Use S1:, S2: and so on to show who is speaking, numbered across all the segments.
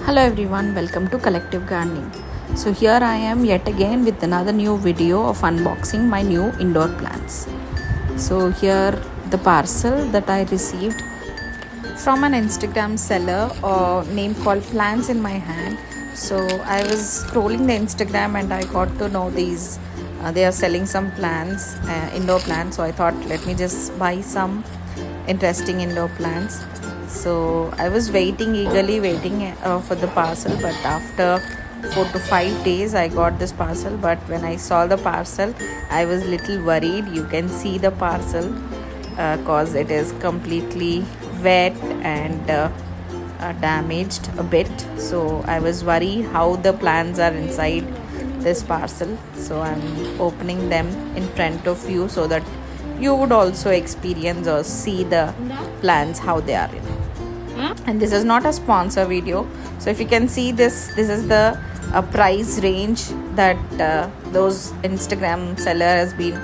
S1: Hello everyone, welcome to Collective Gardening. So here I am yet again with another new video of unboxing my new indoor plants. So here the parcel that I received from an Instagram seller name called Plants in My Hand. So I was scrolling the Instagram and I got to know these they are selling some plants, indoor plants. So I thought let me just buy some interesting indoor plants. So I was eagerly waiting for the parcel, but after 4 to 5 days I got this parcel. But when I saw the parcel, I was little worried. You can see the parcel cause it is completely wet and damaged a bit. So I was worried how the plants are inside this parcel. So I'm opening them in front of you so that you would also experience or see the plants how they are in. And this is not a sponsor video, so if you can see this is the price range that those Instagram seller has been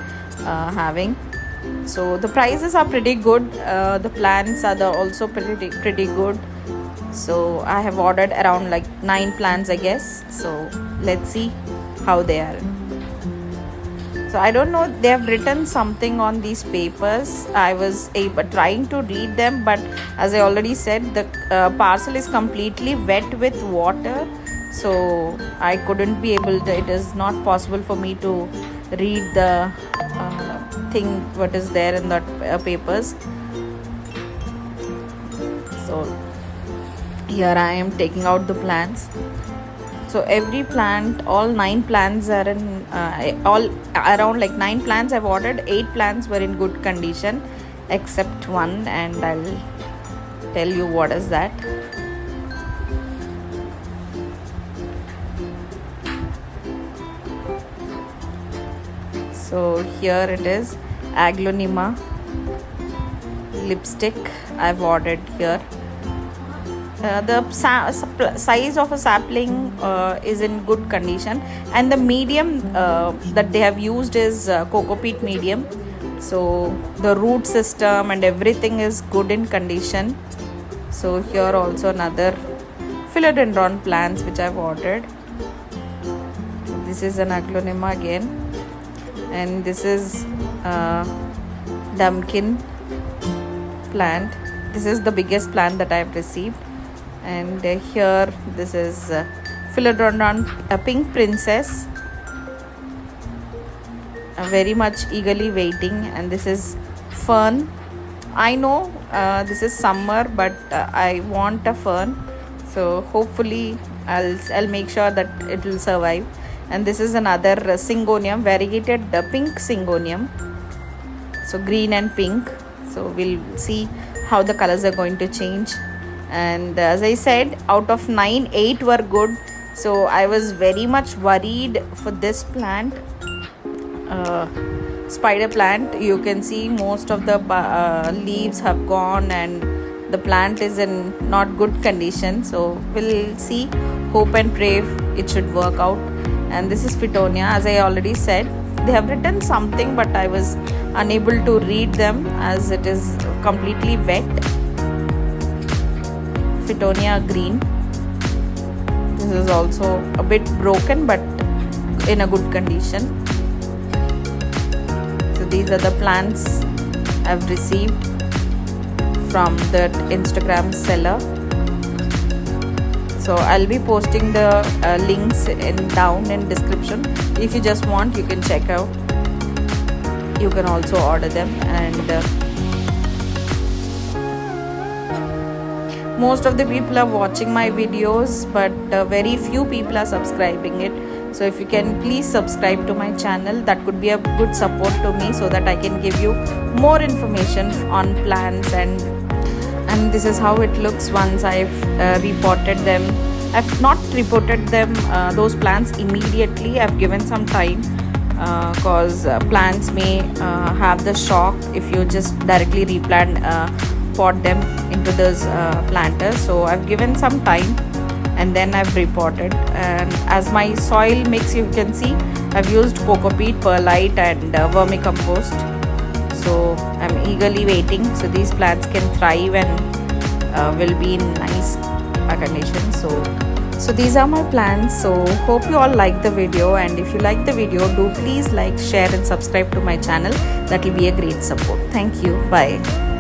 S1: having. So the prices are pretty good. The plants are also pretty good. So I have ordered around like 9 plants, I guess. So let's see how they are. So I don't know, they have written something on these papers. I was trying to read them, but as I already said, the parcel is completely wet with water. So I couldn't be able to, it is not possible for me to read the thing what is there in that papers. So here I am taking out the plants. So every plant, all 9 plants are in, all around like 9 plants I've ordered. 8 plants were in good condition except one, and I'll tell you what is that. So here it is, Aglaonema lipstick I've ordered here. The size of a sapling is in good condition, and the medium that they have used is coco peat medium. So the root system and everything is good in condition. So here also another philodendron plants which I've ordered. So this is an Aglaonema again, and this is Dumpkin plant. This is the biggest plant that I've received. And here this is philodendron pink princess, very much eagerly waiting. And this is fern. I know this is summer, but I want a fern, so hopefully I'll make sure that it will survive. And this is another syngonium, variegated pink syngonium, so green and pink. So we'll see how the colors are going to change. And as I said, out of 9, 8 were good. So I was very much worried for this plant, spider plant. You can see most of the leaves have gone and the plant is in not good condition. So we'll see, hope and pray it should work out. And this is Fittonia. As I already said, they have written something, but I was unable to read them as it is completely wet. Fittonia green. This is also a bit broken but in a good condition. So these are the plants I've received from the Instagram seller. So I'll be posting the links down in description. If you just want, you can check out. You can also order them. And most of the people are watching my videos, but very few people are subscribing it. So if you can please subscribe to my channel, that could be a good support to me, so that I can give you more information on plants. And this is how it looks once I've repotted them. I've not repotted them, those plants immediately. I've given some time cause plants may have the shock if you just directly replant, pot them into those planters. So I've given some time and then I've repotted. And as my soil mix, you can see I've used coco peat, perlite and vermicompost. So I'm eagerly waiting so these plants can thrive and will be in nice Kerala conditions. So these are my plans. So hope you all like the video, and if you like the video, do please like, share and subscribe to my channel. That will be a great support. Thank you. Bye.